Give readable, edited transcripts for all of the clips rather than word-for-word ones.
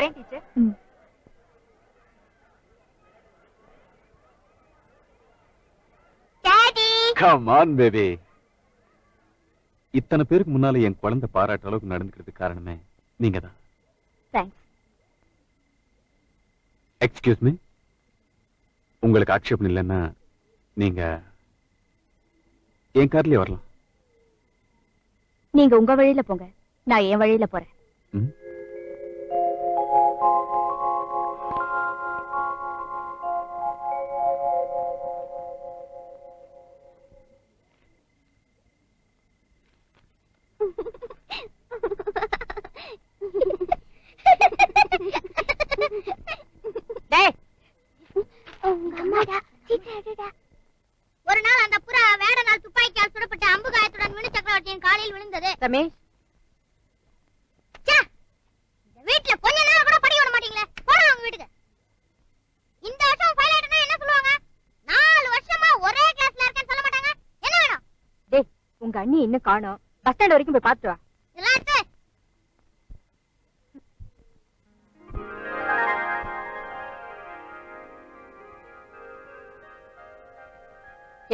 வரேன் teacher. Come on, baby. இத்தனை பேருக்கு முன்னால என் குழந்தை பாராட்ட அளவுக்கு நடந்துக்கிறதுக்கு காரணமே நீங்க தான். தேங்க்ஸ். எக்ஸ்கியூஸ் மீ, உங்களுக்கு ஆட்சேபம் இல்லைன்னா நீங்க என் கார்லயே வரலாம். நீங்க உங்க வழியில போங்க, நான் என் வழியில போறேன். ஒரு நாள் அந்த புறா வேட நாள் துப்பாக்கியால் சுடப்பட்ட அம்பு காயத்துடன் வினு சக்கரவர்த்தியின் காலில் விழுந்தது. ரமேஷ், வீட்டுல கொஞ்ச நேரம் கூட படி விட மாட்டீங்களே, போடா உங்க வீட்டுக்கு. இந்த வருஷம் ஃபைல் ஆயிட்டா என்ன சொல்லுவாங்க? 4 வருஷமா ஒரே கிளாஸ்ல இருக்கேன்னு சொல்ல மாட்டாங்க. என்ன வேணும்? டேய், உங்க அண்ணி இன்னும் காணோம். பஸ் ஸ்டாண்ட் வரைக்கும் போய் பாத்துட்டு வா.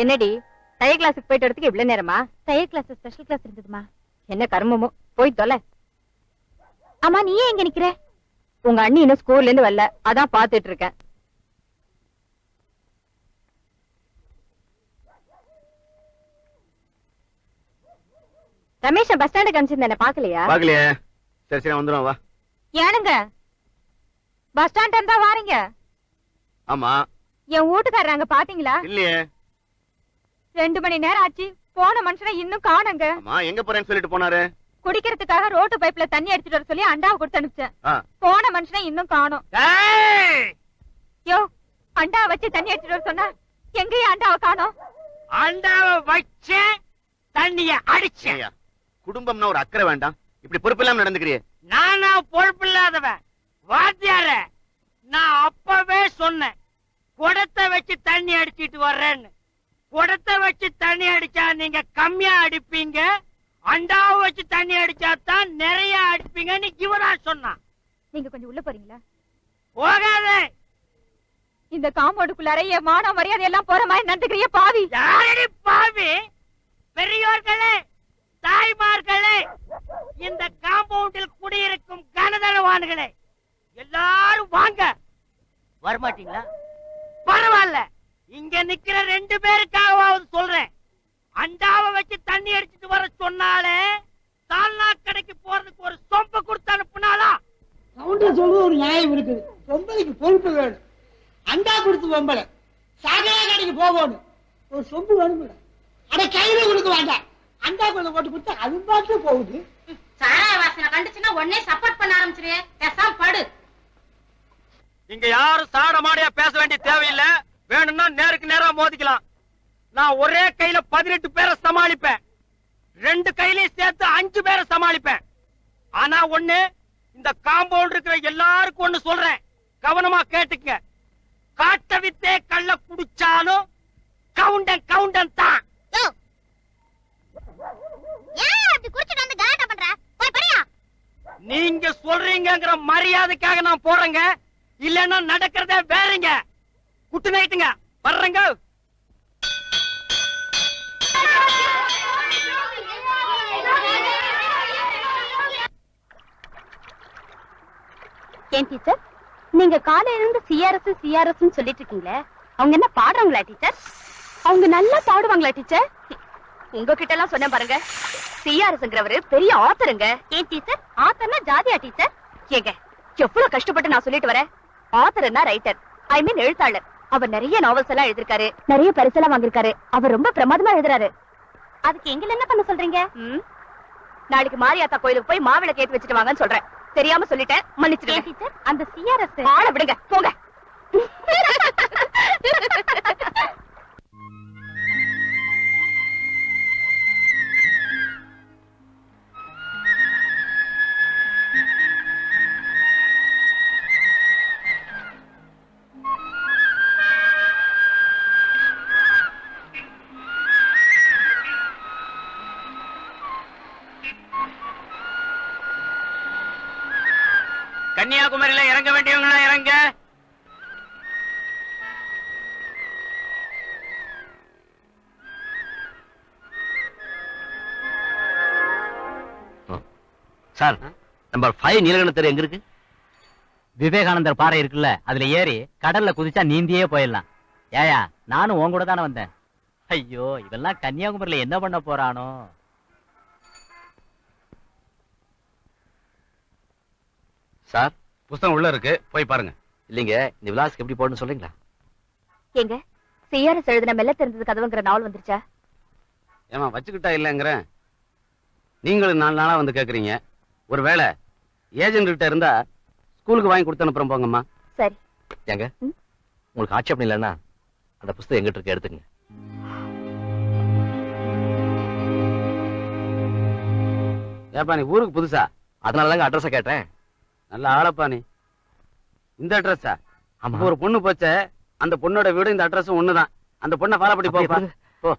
என்னடி தையல் கிளாஸுக்கு போயிட்டு வரதுக்கு இவ்வளவு நேரமா? தையல் கிளாஸ் ஸ்பெஷல் கிளாஸ் இருந்ததுமா. என்ன கர்மமோ, போய் தொலை. அம்மா, நீ ஏன் இங்க நிக்கிற? உங்க அண்ணி இன்னும் ஸ்கூல்ல இருந்து வரல, அதான் பாத்துட்டு இருக்கேன். ரமேஷ் பஸ் ஸ்டாண்டுக்கு அனுப்பிச்சிருந்தேன், பாக்கலையா? பாக்கலையே. சரி சரி, வந்துடும் வா. ஏனுங்க பஸ் ஸ்டாண்ட் இருந்தா வாரீங்க? ஆமா. என் வீட்டுக்காரர் அங்க பாத்தீங்களா? இல்லையே. 2 மணி நேரம் ஆச்சு, போன மனுஷனை இன்னும் காணுங்க. அம்மா, எங்க போறேன்னு சொல்லிட்டு போனாரு? குடிக்கிறதுக்காக ரோட்டு பைப்ல தண்ணி அடிச்சிட்டு வர சொல்லி அண்டாவை கொடுத்து அனுப்பிச்சேன். போன மனுஷனை இன்னும் காணோம். யோ, அண்டாவை வச்சு தண்ணி அடிச்சிட்டு வர சொன்னா எங்கேயும் அண்டாவை காணோம்? அண்டாவை வச்சு தண்ணிய அடிச்சேன். குடும்பம்னா ஒரு அக்கறை வேண்டாம், இப்படி பொறுப்பு இல்லாம நடந்துக்கிறியே. நானா பொறுப்பு இல்லாதவன்? வாத்தியார, நான் அப்பவே சொன்னேன் குடத்தை வச்சு தண்ணி அடிச்சிட்டு வர்றேன்னு. குடத்தை வச்சு தண்ணி அடிச்சா நீங்க கம்மியா அடிப்பீங்க, அண்டாவை வச்சு தண்ணி அடிச்சா தான் நிறைய அடிப்பீங்கன்னு இவரா சொன்னான். நீங்க கொஞ்சம் உள்ள போறீங்களா? போகாதே. இந்த காம்பவுண்டுக்குள்ளார என் மான மரியாதை எல்லாம் போற மாதிரி நடந்துக்கிறிய பாவி. யாரடி பாவி? பெரியோர்களே, தாய்மார்களே, இந்த காம்பவுண்டில் குடியிருக்கும் கனதனவான்களே, எல்லாரும் வாங்க. வரமாட்டீங்களா? பரவாயில்ல, இங்க நிக்கிற 2 பேருக்காகவாவது சொல்றேன். அண்டாவை வச்சு தண்ணி அடிச்சிட்டு வர சொன்னாலே சால்னா கடைக்கு போறதுக்கு ஒரு சொம்ப கொடுத்து அனுப்புனாலா? கவுண்டர் சொல்றது ஒரு நியாயம் இருக்குது. பொம்பளைக்கு பொறுப்பு வேணும். அண்டா கொடுத்து பொம்பளை சாகரா கடைக்கு போகணும், ஒரு சொம்பு வேணும். அட கையில கொடுக்க வேண்டாம், அண்டா கொள்ள போட்டு கொடுத்தா அது பாட்டு போகுது. சாராய வாசனை கண்டுச்சுன்னா உடனே சப்போர்ட் பண்ண ஆரம்பிச்சிருவே. பேசாம படு. இங்க யாரும் சாட மாடியா பேச வேண்டிய தேவையில்லை. வேணும்னா நேருக்கு நேரா மோதிக்கலாம். நான் ஒரே கையில 18 பேரை சமாளிப்பேன், 2 கையிலையும் சேர்த்து 5 பேரை சமாளிப்பேன். ஆனா ஒண்ணு, இந்த காம்பவுண்ட் இருக்கிற எல்லாருக்கும் ஒண்ணு சொல்றேன், கவனமா கேட்டுக்க. காட்ட வித்தே கள்ள குடிச்சாலும் கவுண்டன் கவுண்டன் தான். நீங்க சொல்றீங்கிற மரியாதைக்காக நான் போறேங்க, இல்லன்னா நடக்கிறதே வேறங்க. குட்டு நைட்டுங்க, வர்றேங்க. ஏன் டீச்சர், நீங்க காலையில இருந்து சிஆர்எஸ் சொல்லிட்டு இருக்கீங்களே, அவங்க என்ன பாடுறாங்களா டீச்சர்? அவங்க நல்லா பாடுவாங்களா டீச்சர்? உங்ககிட்ட எல்லாம் சொன்ன பாருங்க, சிஆர்எஸ்ங்கிறவரு பெரிய ஆத்தருங்க. ஏன் டீச்சர், ஆத்தர்னா ஜாதியா டீச்சர்? ஏங்க, எவ்வளவு கஷ்டப்பட்டு நான் சொல்லிட்டு வரேன். ஆத்தர்னா ரைட்டர், ஐ மீன் எழுத்தாளர். அவர் நிறைய நாவல்ஸ் எல்லாம் எழுதிருக்காரு, நிறைய பரிசெல்லாம் வாங்கிருக்காரு. அவர் ரொம்ப பிரமாதமா எழுதுறாரு. அதுக்கு எங்களை என்ன பண்ண சொல்றீங்க? நாளைக்கு மாரியாத்தா கோயிலுக்கு போய் மாவிளக்கு ஏத்தி வச்சுட்டு வாங்கன்னு சொல்றேன். தெரியாம சொல்லிட்டேன், மன்னிச்சிடுங்க டீச்சர். அந்த சிஆர்எஸ் ஆள விடுங்க, போங்க. கன்னியாகுமரியில இறங்க வேண்டியவங்களா இறங்க. சார், நம்பர் 5 நீலகண்ட தெரு எங்க இருக்கு? விவேகானந்தர் பாறை இருக்குல்ல, அதுல ஏறி கடல்ல குதிச்சா நீந்தியே போயிடலாம். ஏயா, நானும் உன் கூட தானே வந்தேன். ஐயோ, இதெல்லாம் கன்னியாகுமரியில என்ன பண்ண போறானோ. சார், புத்தகம் உள்ள இருக்கு, போய் பாருங்க. இல்லைங்க, இந்த விலாசுக்கு எப்படி போடணும்னு சொல்றீங்களா? எங்க சிஆர்எஸ் எழுதின மெல்ல தெரிஞ்சது கதவுங்கிற நாவல் வந்துருச்சா? ஏமா வச்சுக்கிட்டா இல்லங்கிறேன். நீங்களும் 4 நாளா வந்து கேக்குறீங்க. ஒருவேளை ஏஜென்ட் கிட்ட இருந்தா ஸ்கூலுக்கு வாங்கி கொடுத்து அனுப்புறோம் போங்கம்மா. சரி. ஏங்க, உங்களுக்கு ஆட்சேபம் இல்லைன்னா அந்த புத்தகம் எங்கிட்ட இருக்கு, எடுத்துங்க. ஏப்பா நீ ஊருக்கு புதுசா? அதனால தாங்க அட்ரஸ கேட்டேன். நல்ல ஆளப்பா நீ. இந்த அட்ரஸா? ஆமா. ஒரு பொண்ணு போச்சே, அந்த பொண்ணோட வீடு இந்த அட்ரஸும் ஒண்ணுதான். அந்த பொண்ணை ஃபாலோ பண்ணி போப்பா. போ.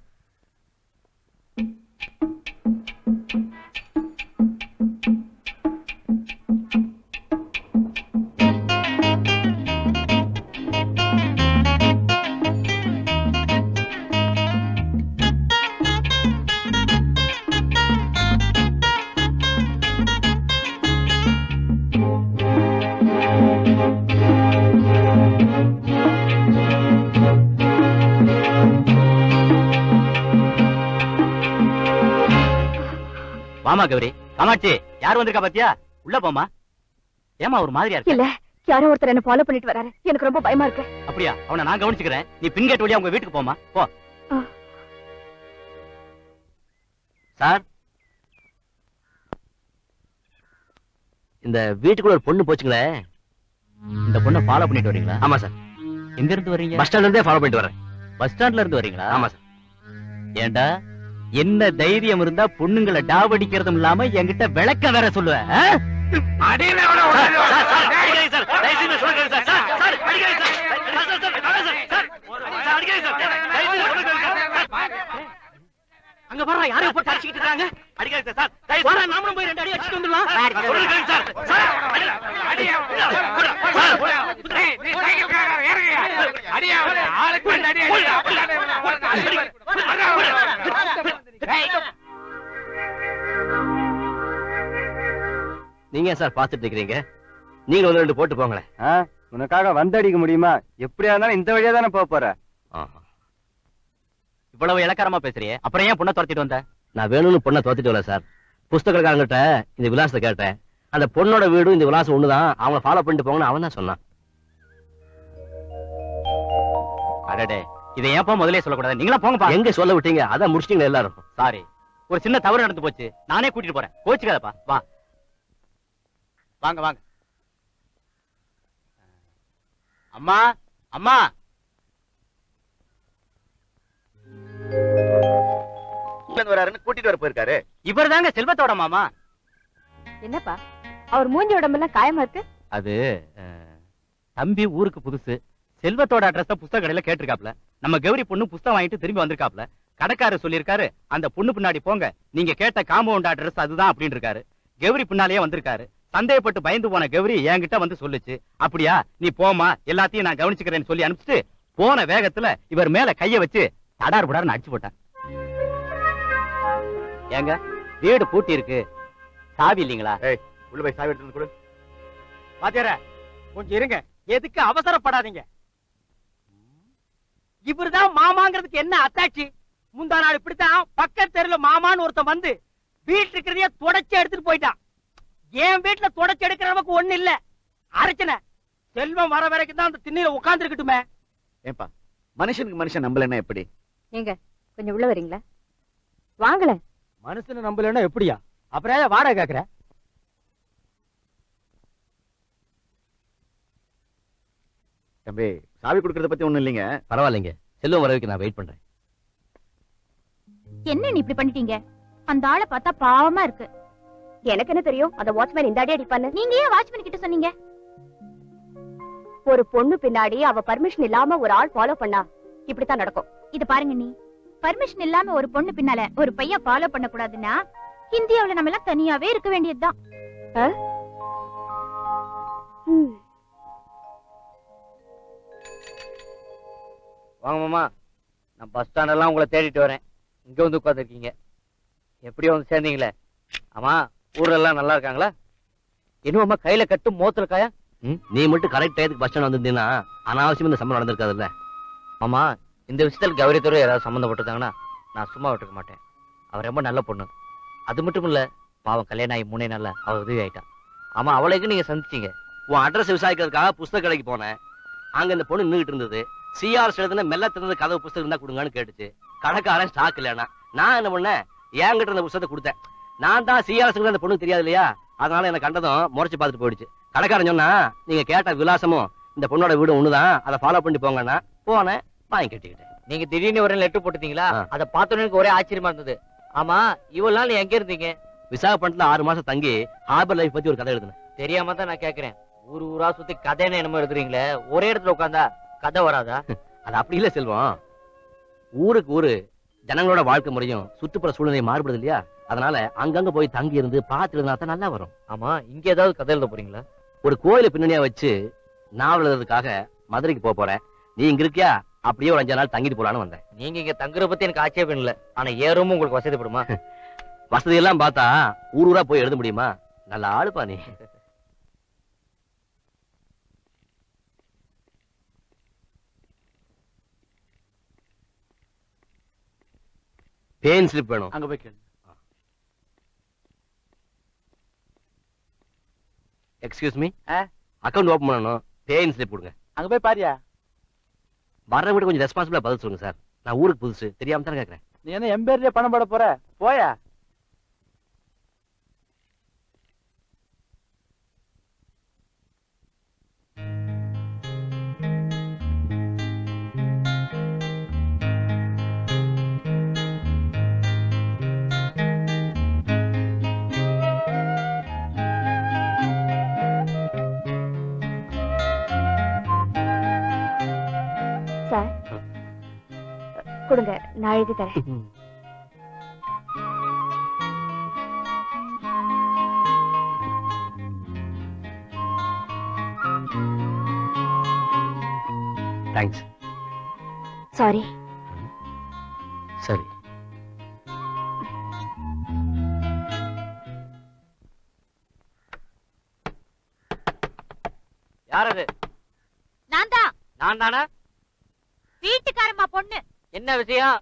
வாமா கௌரி. காமாட்சி, யார் வந்திருக்கா பாத்தியா? உள்ள போமா. ஏமா ஒரு மாதிரியா இருக்கு? இல்ல, யாரோ ஒருத்தர் என்ன ஃபாலோ பண்ணிட்டு வராரு. எனக்கு ரொம்ப பயமா இருக்கு. அப்படியா? அவனை நான் கவனிச்சுக்கிறேன். நீ பின்கேட் வழியா உங்க வீட்டுக்கு போமா. போ. சார், இந்த வீட்டுக்குள்ள ஒரு பொண்ணு போச்சுங்களே, இந்த பொண்ணை ஃபாலோ பண்ணிட்டு வரீங்களா? ஆமா சார். எங்க இருந்து வரீங்க? பஸ் ஸ்டாண்ட்ல இருந்தே ஃபாலோ பண்ணிட்டு வரேன். பஸ் ஸ்டாண்ட்ல இருந்து வரீங்களா? ஆமா சார். ஏண்டா, என்ன தைரியம் இருந்தா பொண்ணுங்களை டாவடிக்கிறதும் இல்லாம என்கிட்ட விளக்கம் வேற சொல்லுவேன். அங்க வர்ற யாரையும் போட்டு அடிச்சுக்கிட்டு இருக்காங்க. அடிக்காதீங்க சார். தயவு வர நாமளும் போய் 2 அடி அடிச்சிட்டு வந்துடலாம். சொல்லுங்க சார். சார், அடியா. நீ சைக்கிள்கார இறங்குயா. அடியா. ஆளுக்கு 2 அடி அடியா. நீங்க சார் பாத்துட்டு இருக்கீங்க. நீங்க வந்து 2 போட்டு போங்களேன். உனக்காக வந்தடிக்க முடியுமா? எப்படியா இருந்தாலும் இந்த வழியா தானே போற. இவ்வளவு இலக்காரமா பேசுறியே, அப்புறம் ஏன் பொண்ணை துரத்திட்டு வந்த? நான் வேணும்னு பொண்ணை துரத்திட்டு வரல சார். புஸ்தகக்காரங்கிட்ட இந்த விலாசத்தை கேட்டேன். அந்த பொண்ணோட வீடும் இந்த விலாசம் ஒண்ணுதான், அவங்கள ஃபாலோ பண்ணிட்டு போங்கன்னு அவன் தான் சொன்னான். அடடே, இதை ஏன்ப்பா முதலே சொல்லக்கூடாது? நீங்களா போங்கப்பா. எங்க சொல்ல விட்டீங்க? அதான் முடிச்சிட்டீங்க எல்லாரும். சாரி, ஒரு சின்ன தவறு நடந்து போச்சு. நானே கூட்டிட்டு போறேன். கோச்சுக்காதப்பா. வா, வாங்க வாங்க. அம்மா, அம்மா. வராருன்னு கூட்டிட்டு வர போயிருக்காரு. இவர் தாங்க செல்வத்தோட மாமா. என்னப்பா, அவர் மூஞ்சி உடம்பெல்லாம் காயமா இருக்கு? அது தம்பி ஊருக்கு புதுசு. செல்வத்தோட அட்ரஸ் புஸ்தக கடையில கேட்டிருக்காப்ல. நம்ம கௌரி பொண்ணு புஸ்தகம் வாங்கிட்டு திரும்பி வந்திருக்காப்ல. கடைக்காரர் சொல்லியிருக்காரு, அந்த பொண்ணு பின்னாடி போங்க, நீங்க கேட்ட காம்பவுண்ட் அட்ரஸ் அதுதான் அப்படின்னு இருக்காரு. கௌரி பின்னாலேயே வந்திருக்காரு. சந்தேகப்பட்டு பயந்து போன கௌரி என்கிட்ட வந்து சொல்லுச்சு. அப்படியா, நீ போமா, எல்லாத்தையும் நான் கவனிச்சுக்கிறேன்னு சொல்லி அனுப்பிச்சிட்டு போன வேகத்துல இவர் மேல கைய வச்சு தடார் புடார்னு அடிச்சு போட்டேன். ஏங்க, வீடு பூட்டி இருக்கு, சாவி இல்லீங்களா? உள்ள போய் சாவி எடுத்து கொடு. பாத்தியார, கொஞ்சம் இருங்க. எதுக்கு அவசரப்படாதீங்க. இவருதான் மாமாங்கிறதுக்கு என்ன அத்தாட்சி? முந்தா நாள் இப்படித்தான் பக்கத்து தெருல மாமான்னு ஒருத்தன் வந்து வீட்டுல இருக்கிறதையே தொடச்சு எடுத்துட்டு போயிட்டான். என் வீட்டுல தொடச்சு எடுக்கிற அளவுக்கு ஒண்ணு இல்ல. அரைச்சன செல்வம் வர வரைக்கும் தான் அந்த திண்ணையில உட்கார்ந்து இருக்கட்டுமே. ஏப்பா, மனுஷனுக்கு மனுஷன் நம்பலன்னா எப்படி? நீங்க கொஞ்சம் உள்ள வரீங்களா? வாங்கல. மனுஷனை நம்பலன்னா எப்படியா? அப்புறம் வாடகை கேக்குற? தம்பி, சாவி கொடுக்கறத பத்தி ஒண்ணும் இல்லைங்க. பரவாயில்லைங்க, செல்வம் வர வரைக்கும் நான் வெயிட் பண்றேன். என்ன நீ இப்படி பண்ணிட்டீங்க? அந்த ஆளை பார்த்தா பாவமா இருக்கு. எனக்கு என்ன தெரியும் அந்த வாட்ச்மேன் இந்த அடி அடிப்பான்னு? நீங்க ஏன் வாட்ச்மேன் கிட்ட சொன்னீங்க? ஒரு பொண்ணு பின்னாடி அவ பர்மிஷன் இல்லாம ஒரு ஆள் ஃபாலோ பண்ணா இப்படித்தான் நடக்கும். இது பாருங்க, நீ பர்மிஷன் இல்லாம ஒரு பொண்ணு பின்னால ஒரு பையன் ஃபாலோ பண்ண கூடாதுன்னா இந்தியாவுல நம்ம எல்லாம் தனியாவே இருக்க வேண்டியதுதான். வாங்க மாமா, நான் பஸ் ஸ்டாண்டெல்லாம் உங்களை தேடிட்டு வரேன். இங்க வந்து உட்காந்துருக்கீங்க. எப்படியோ வந்து சேர்ந்தீங்களே. ஆமா, ஊர்ல எல்லாம் நல்லா இருக்காங்களா? இன்னும் அம்மா கையில கட்டு மோத்துல காயா? நீ மட்டும் கரெக்ட் டயத்துக்கு பஸ் ஸ்டாண்ட் வந்திருந்தீங்கன்னா அனாவசியம் இந்த சம்பவம் நடந்திருக்காதுல்ல. ஆமா, இந்த விஷயத்துல கௌரித்துறை யாராவது சம்மந்தப்பட்டிருந்தாங்கன்னா நான் சும்மா விட்டுக்க மாட்டேன். அவ ரொம்ப நல்ல பொண்ணு. அது மட்டும் இல்ல, பாவம் கல்யாணம் ஆகி 3 நாள்ல அவ உதவி ஆயிட்டான். ஆமா, அவளைக்கு நீங்க சந்திச்சீங்க. உன் அட்ரஸ் விசாரிக்கிறதுக்காக புஸ்தக கடைக்கு போனேன். அங்க இந்த பொண்ணு நின்றுட்டு இருந்தது. சிஆர் எழுதுன மெல்ல திறந்த கதவு புஸ்தகம் இருந்தா கொடுங்கன்னு கேட்டுச்சு. கடைக்காரன் ஸ்டாக் இல்லைன்னா நான் என்ன பண்ணேன், என்கிட்ட இருந்த புஸ்தகத்தை கொடுத்தேன். நான் தான் சிஆர் அந்த பொண்ணுக்கு தெரியாது இல்லையா, அதனால எனக்கு கண்டதும் முறைச்சு பார்த்துட்டு போயிடுச்சு. கடைக்காரன் சொன்னா, நீங்க கேட்ட விலாசமும் இந்த பொண்ணோட வீடு ஒண்ணுதான், அதை ஃபாலோ பண்ணி போங்கன்னா போனேன், வாங்கி கட்டிக்கிட்டேன். நீங்க திடீர்னு ஒரு லெட்டர் போட்டுட்டீங்களா? அதை பார்த்தோன்னு எனக்கு ஒரே ஆச்சரியமா இருந்தது. ஆமா, இவ்வளவு நாள் எங்க இருந்தீங்க? விசாகப்பட்டினத்துல 6 மாசம் தங்கி ஹார்பர் லைஃப் பத்தி ஒரு கதை எழுதுனேன். தெரியாம தான் நான் கேக்குறேன். ஊர் ஊரா சுத்தி கதைன்னு என்னமோ எழுதுறீங்களே, ஒரே இடத்துல உட்காந்தா கதை வராதா? அது அப்படி இல்ல செல்வம். ஊருக்கு ஊரு ஜனங்களோட வாழ்க்கை முறையும் சுற்றுப்புற சூழ்நிலை மாறுபடுது இல்லையா, அதனால அங்கங்க போய் தங்கி இருந்து பார்த்து எழுதினா தான் நல்லா வரும். ஆமா, இங்க ஏதாவது கதை எழுத போறீங்களா? ஒரு கோயிலை பின்னணியா வச்சு நாவல் எழுதுறதுக்காக மதுரைக்கு போறேன். நீ இங்க இருக்கியா? அப்படியே ஒரு 5 நாள் தங்கிட்டு போலான்னு வந்தேன். நீங்க இங்க தங்குற பத்தி எனக்கு ஆட்சேபம் இல்ல. ஆனா ஏறும் உங்களுக்கு வசதிப்படுமா? வசதி எல்லாம் பார்த்தா ஊர் ஊரா போய் எழுத முடியுமா? நல்ல ஆளுப்பா நீ. பேன் ஸ்லிப் வேணும். அங்க போய் கேளு. எக்ஸ்கியூஸ் மீ, அக்கவுண்ட் ஓபன் பண்ணணும். பேன் ஸ்லிப் கொடுங்க. அங்க போய் பாரியா. வர விட கொஞ்சம் ரெஸ்பான்சிபிளா பதில் சொல்லுங்க சார். நான் ஊருக்கு புதுசு, தெரியாம தான் கேக்குறேன். நீ என்ன எம்பேர்லயே பணம் போட போற? போயா. சார் கொடுங்க, நான் எழுதி தரேன். தேங்க்ஸ். சாரி. சரி. யார் அது? நான் தான். நான் தானே? வீட்டுக்காரம்மா பொண்ணு. என்ன விஷயம்?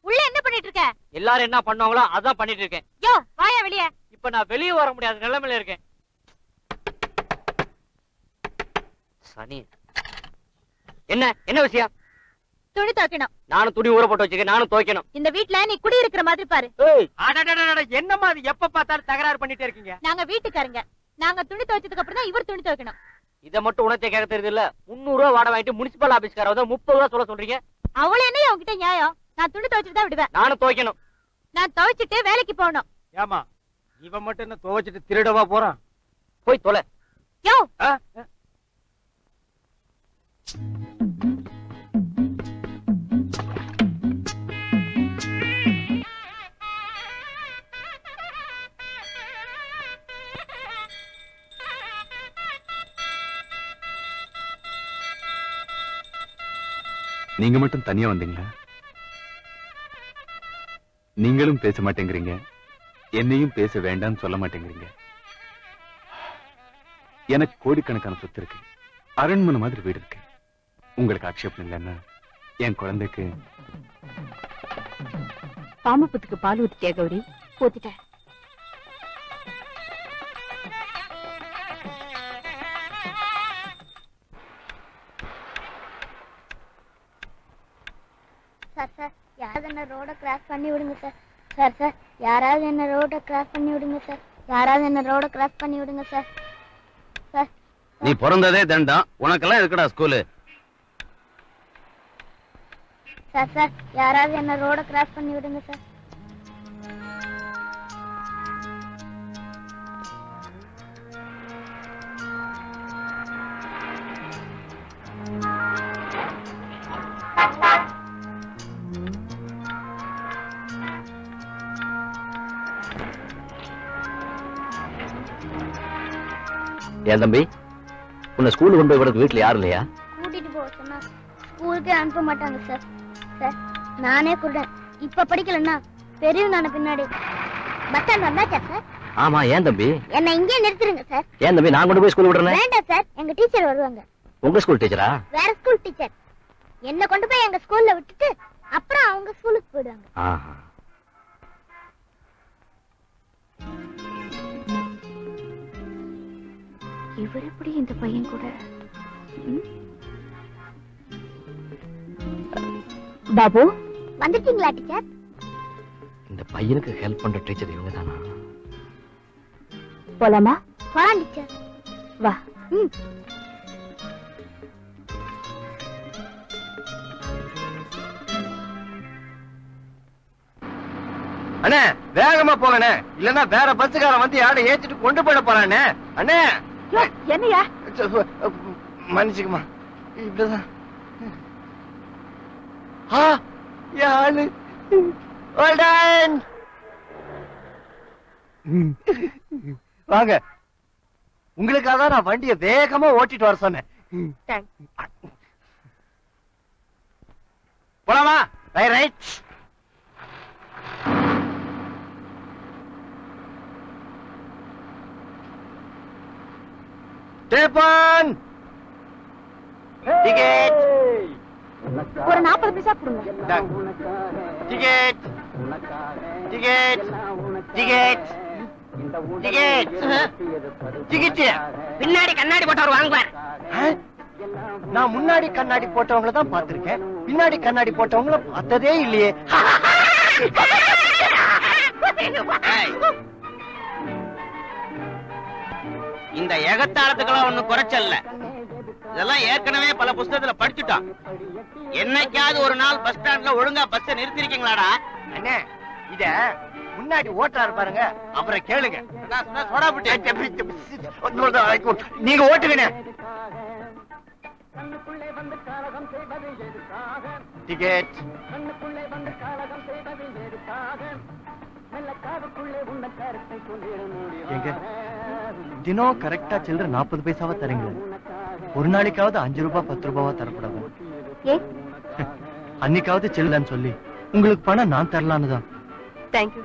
உள்ள என்ன பண்ணிட்டு இருக்க? எல்லாரும் என்ன பண்ணுவாங்களோ அதான் பண்ணிட்டு இருக்கேன். யோ, வாயா வெளிய. இப்ப நான் வெளியே வர முடியாத நிலைமையில இருக்கேன். சனி. என்ன என்ன விஷயம்? துணி துவைக்கணும். நானும் துணி ஊற போட்டு வச்சிருக்கேன், நானும் துவைக்கணும். இந்த வீட்ல நீ குடி இருக்கிற மாதிரி பாரு. அடடடடட, என்னம்மா அது எப்ப பார்த்தாலும் தகராறு பண்ணிட்டே இருக்கீங்க? நாங்க வீட்டுக்காரங்க. நாங்க துணி துவைச்சதுக்கு அப்புறம் தான் இவர் துணி துவைக்கணும். இதை மட்டும் உணர்த்தே கேட்க தெரியுது இல்ல? 300 ரூபா வாடகை வாங்கிட்டு முனிசிபல் ஆபீஸ்கார வந்து 30 ரூபா சொல்ல சொல்றீங்க. அவள என்ன உன்கிட்ட நியாயம்? நான் துணி துவைச்சிட்டு தான் விடுவேன். நானும் துவைக்கணும். நான் துவைச்சிட்டு வேலைக்கு போகணும். ஏமா, இவன் மட்டும் என்ன துவைச்சிட்டு திருடவா போறான்? போய் தொலை. யோ, நீங்க மட்டும் தனியா வந்தீங்களா? நீங்களும் பேச மாட்டேங்கிறீங்க, என்னையும் பேச வேண்டாம்னு சொல்ல மாட்டேங்கிறீங்க. எனக்கு கோடிக்கணக்கான சொத்து இருக்கு, அரண்மனை மாதிரி வீடு இருக்கு. உங்களுக்கு ஆட்சேபம் இல்லைன்னா என் குழந்தைக்கு பாம்புத்துக்கு பால் ஊத்திட்டியா கௌரி? ஊத்திட்டேன். சார் சார், யாராவது என்ன ரோட கிராஸ் பண்ணி விடுங்க சார். சார் சார், யாராவது என்ன ரோட கிராஸ் பண்ணி விடுங்க சார். யாராவது என்ன ரோட கிராஸ் பண்ணி விடுங்க சார். சார், நீ பிறந்ததே தண்டம், உனக்கெல்லாம் இருக்குடா ஸ்கூலு. சார் சார், யாராவது என்ன ரோட கிராஸ் பண்ணி விடுங்க சார். ஏன் தம்பி, உன்னை ஸ்கூலுக்கு கொண்டு போய் விடுறது வீட்டுல யாரும் இல்லையா? கூட்டிட்டு போக சொன்னா ஸ்கூலுக்கே அனுப்ப மாட்டாங்க சார். சார் நானே குருடன். இப்ப படிக்கலன்னா பெரியவங்க நானே பின்னாடி. பஸ் ஸ்டாண்ட் வந்தாச்சா சார்? ஆமா. ஏன் தம்பி? என்ன இங்கே நிறுத்துருங்க சார். ஏன் தம்பி நான் கொண்டு போய் ஸ்கூல் விடுறேன்? வேண்டாம் சார், எங்க டீச்சர் வருவாங்க. உங்க ஸ்கூல் டீச்சரா? வேற ஸ்கூல் டீச்சர். என்ன கொண்டு போய் எங்க ஸ்கூல்ல விட்டுட்டு அப்புறம் அவங்க ஸ்கூலுக்கு போயிடுவாங்க. ஆஹா. இவர் எப்படி இந்த பையன் கூட? பாபு வந்துட்டீங்களா டீச்சர்? இந்த பையனுக்கு ஹெல்ப் பண்ற டீச்சர் இவங்க தானா? போலாமா? போலாம் டீச்சர். வா. அண்ணே வேகமா போங்கண்ணே, இல்லன்னா வேற பஸ்ஸுக்காரன் வந்து யாரை ஏத்திட்டு கொண்டு போயிட போறானே. அண்ணே என்னையா? மன்னிச்சுக்குமா, இப்படிதான். யாரு வாங்க. உங்களுக்காக தான் நான் வண்டியை வேகமா ஓட்டிட்டு வர சொன்னேன். போலாமா? ரைட். டேப்பன் டிக்கெட். ஒரு 40 பைசா கொடுங்க. Ticket ticket ticket ticket ticket. பின்னாடி கண்ணாடி போட்டவர் வாங்குவார். நான் முன்னாடி கண்ணாடி போட்டவங்கள தான் பார்த்திருக்கேன், பின்னாடி கண்ணாடி போட்டவங்கள பார்த்ததே இல்லையே. இந்த எகத்தாளத்துக்கெல்லாம் ஒண்ணும் குறைச்சல்ல. இதெல்லாம் ஏற்கனவே பல புஸ்தகத்துல படிச்சுட்டோம். என்னைக்காவது ஒரு நாள் பஸ் ஸ்டாண்ட்ல ஒழுங்கா பஸ் நிறுத்திருக்கீங்களாடா? அண்ணே இத முன்னாடி ஓட்டுறாரு பாருங்க, அப்புறம் கேளுங்க. நீங்க ஓட்டுங்கண்ணே. டிக்கெட் எங்க தினம் கரெக்டா சில்லற 40 பைசாவா தரீங்களா? ஒரு நாளைக்காவது 5 ரூபாய் 10 ரூபாவா தரக்கூடாது? அன்னைக்காவது சில்லன்னு சொல்லி உங்களுக்கு பணம் நான் தரலான்னு தான். தேங்க்யூ.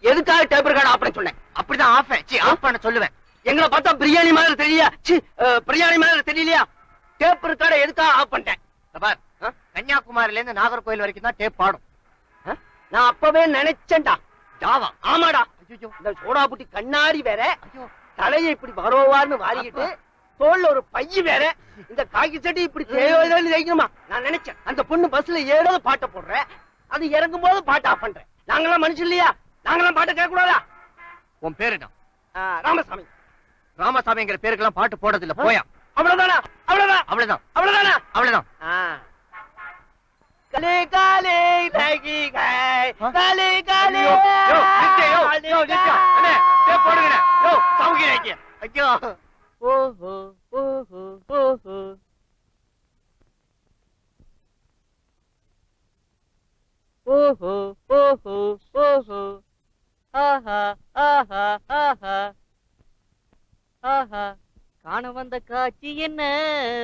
எதுக்காக டேபிள் கார்டு ஆஃப் பண்ண சொன்னேன்? அப்படிதான் ஆஃப் பண்ண சொல்லுவேன். எங்களை பார்த்தா பிரியாணி மாதிரி தெரியலையா? பிரியாணி மாதிரி தெரியலையா? டேபிள் கார்டை எதுக்காக ஆஃப் பண்ணிட்டேன்? கன்னியாகுமரியில இருந்து நாகர்கோயில் வரைக்கும் தான் டேப் பாடும். நான் அப்பவே நினைச்சேன்டா. ஜாவா ஆமாடா. இந்த சோடா புட்டி கண்ணாடி வேற, தலையை இப்படி வரோவார்னு வாரிக்கிட்டு தோல்ல ஒரு பைய வேற, இந்த காக்கி சட்டி இப்படி தேவைக்கணுமா? நான் நினைச்சேன் அந்த பொண்ணு பஸ்ல ஏழோ பாட்டை போடுறேன், அது இறங்கும் போது பாட்டு ஆஃப் பண்றேன். நாங்களாம் மனுஷன் இல்லையா? நாங்களாம் பாட்டை கேட்க கூடாதா? உன் பேரு தான் ராமசாமி. ராமசாமிங்கிற பேருக்கெல்லாம் பாட்டு போடுறது இல்ல, போயா. அவ்வளவுதானா? அவ்வளவுதான் அவ்வளவுதான் அவ்வளவுதானா? அவ்வளவுதான். காலே காலே லாகி காய் காலே காலே. யோ நிச்சய யோ யோ நிச்சய அண்ணே டேப் போடுங்க. யோ சவுகி ரேக்கிய. ஐயோ ஓஹோ ஓஹோ ஓஹோ ஓஹோ ஓஹோ ஓஹோ ஆஹா ஆஹா ஆஹா ஆஹா. காண வந்த காட்சி என்ன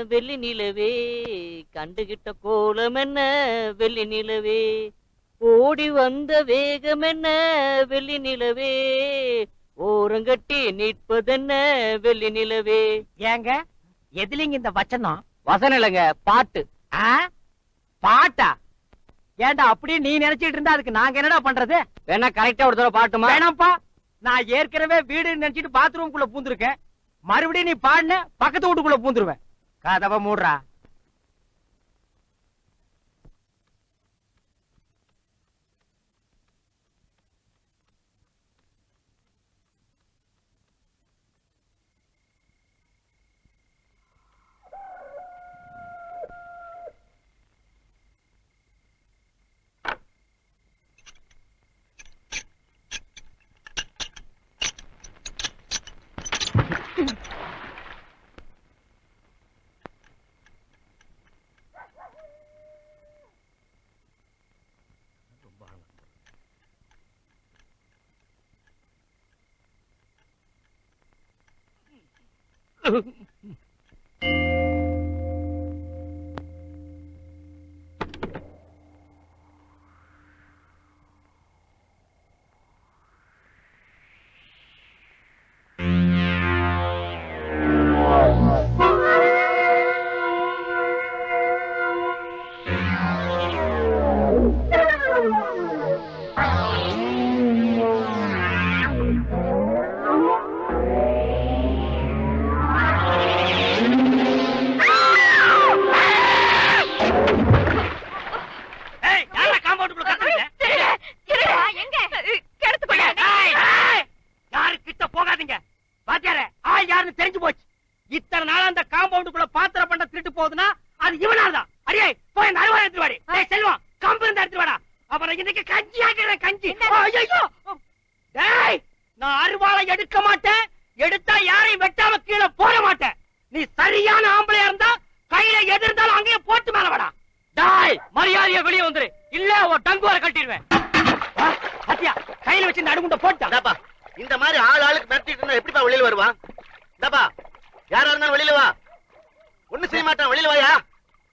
வெள்ளி நிலவே, கண்டுகிட்ட கோலம் என்ன வெள்ளி நிலவே, ஓடி வந்த வேகம் என்ன வெள்ளி நிலவே, ஓரங்கட்டி நிற்பதென்ன வெள்ளி நிலவே. ஏங்க எதுலீங்க இந்த வச்சனம்? வசனம் இல்லைங்க, பாட்டு. பாட்டா? ஏண்டா அப்படியே நீ நினைச்சிட்டு இருந்தா அதுக்கு நாங்க என்னடா பண்றது? வேணா கரெக்டா ஒரு தடவை பாட்டுமா? வேணாம்ப்பா, நான் ஏற்கனவே வீடு நினைச்சிட்டு பாத்ரூம் குள்ள பூந்துருக்கேன். மறுபடியும் நீ பாடுன பக்கத்து வீட்டுக்குள்ள பூந்துருவேன். கதவை மூடுறா. நான் அருவாளை எடுக்க மாட்டேன், எடுத்தா யாரையும் வெட்டாம கீழே போட மாட்டேன். நீ சரியான ஆம்பளையா இருந்தா கையில எது இருந்தாலும் அங்கேயே போட்டு மேல வாடா. டாய், மரியாதையா வெளியே வந்துரு, இல்ல ஒரு டங்குவார கட்டிடுவேன். பாத்தியா, கையில வச்சு நடுகுண்ட போட்டா. இந்த மாதிரி ஆளுக்கு மிரட்டிட்டு இருந்தா எப்படிப்பா வெளியில வருவான்? டப்பா, யாரா இருந்தாலும் வெளியில வா. ஒண்ணு செய்ய மாட்டான், வெளியில வாயா.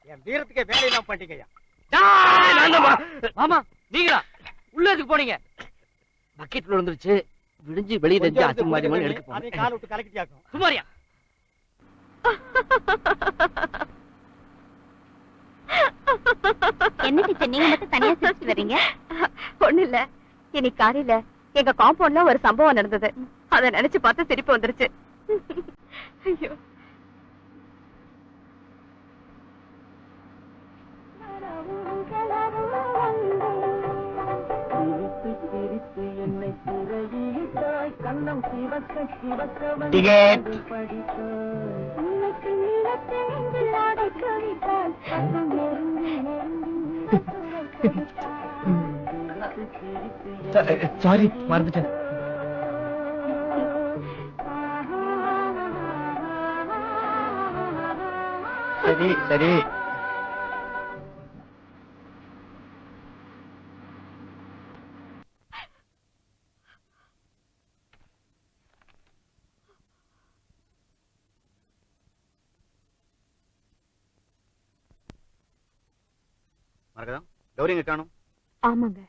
என் வீரத்துக்கே வேலையெல்லாம் பண்ணிக்கையா. மாமா, நீங்களா உள்ள எதுக்கு போனீங்க? பக்கெட்ல விழுந்துருச்சு, விடிஞ்சு வெளியே தெரிஞ்சு அசிங்கமாஜமான எடுக்க போனேன். கால விட்டு கலக்கிட்டியாக்கும். சுமாரியா என்ன டீச்சர் நீங்க மட்டும் தனியா சிரிச்சிட்டு வரீங்க? ஒண்ணு இல்ல, இன்னைக்கு காலையில எங்க காம்பவுண்ட்ல ஒரு சம்பவம் நடந்தது. அத நினைச்சு பார்த்து சிரிப்பு வந்துருச்சு. ஐயோ, டிக்கெட். சாரி, மறந்துட்டேன். சரி சரி. மரகதம், கௌரிங்க காணும். ஆமாங்க,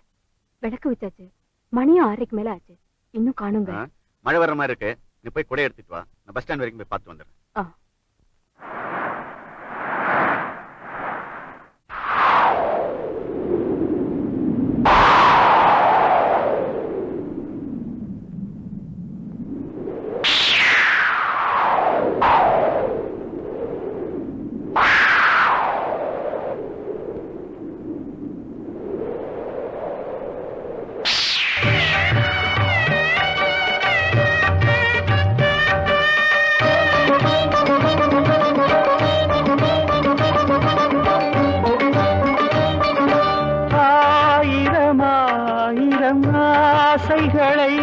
விளக்கு வச்சாச்சு. மணியும் 6:30 மேல ஆச்சு, இன்னும் காணுங்க. மழை வர்ற மாதிரி இருக்கு, நீ போய் குடை எடுத்துட்டு வா. நான் பஸ் ஸ்டாண்ட் வரைக்கும் போய் பார்த்து வந்துடுறேன். ஆசைகளை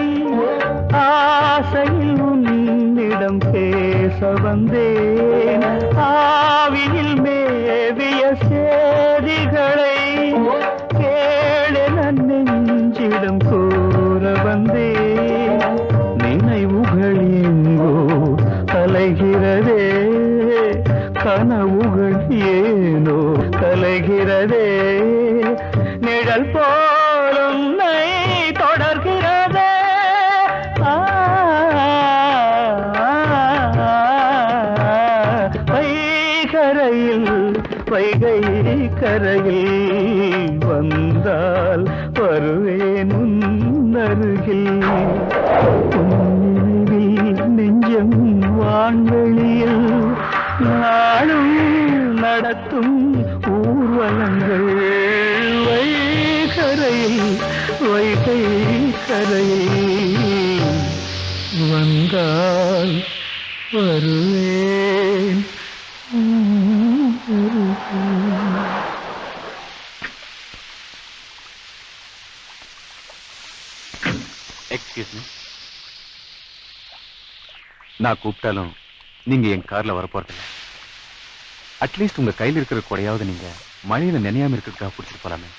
ஆசையில் உன்னிடம் பேச வந்தேன். ஆவியில் மேவிய சேதிகளை கேளென நெஞ்சிடம் கூற வந்தேன். நினைவுகள் எங்கோ அலைகிறதே, கனவுகள் ஏனோ கலைகிறதே. நிழல் போலும் தொடர்கிறதே. வைகரையில் வைகை கரையில் வந்தால் வருவேன் உன்னருகில். நினைவில் நெஞ்சம் வான்வெளியில் நாளும் நடத்தும் ஊர்வலங்கள். வைகரையில் வைகை கரையில் வந்தால் வருவேன். எக்ஸ்கியூஸ் மீ, நான் கூப்பிட்டாலும் நீங்க என் கார்ல வரப்போறதில்ல. அட்லீஸ்ட் உங்க கையில் இருக்கிற கொடையாவது நீங்க மழையில நினையாம இருக்கிறதுக்காக பிடிச்சிட்டு போலாமே.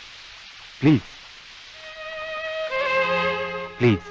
Please please.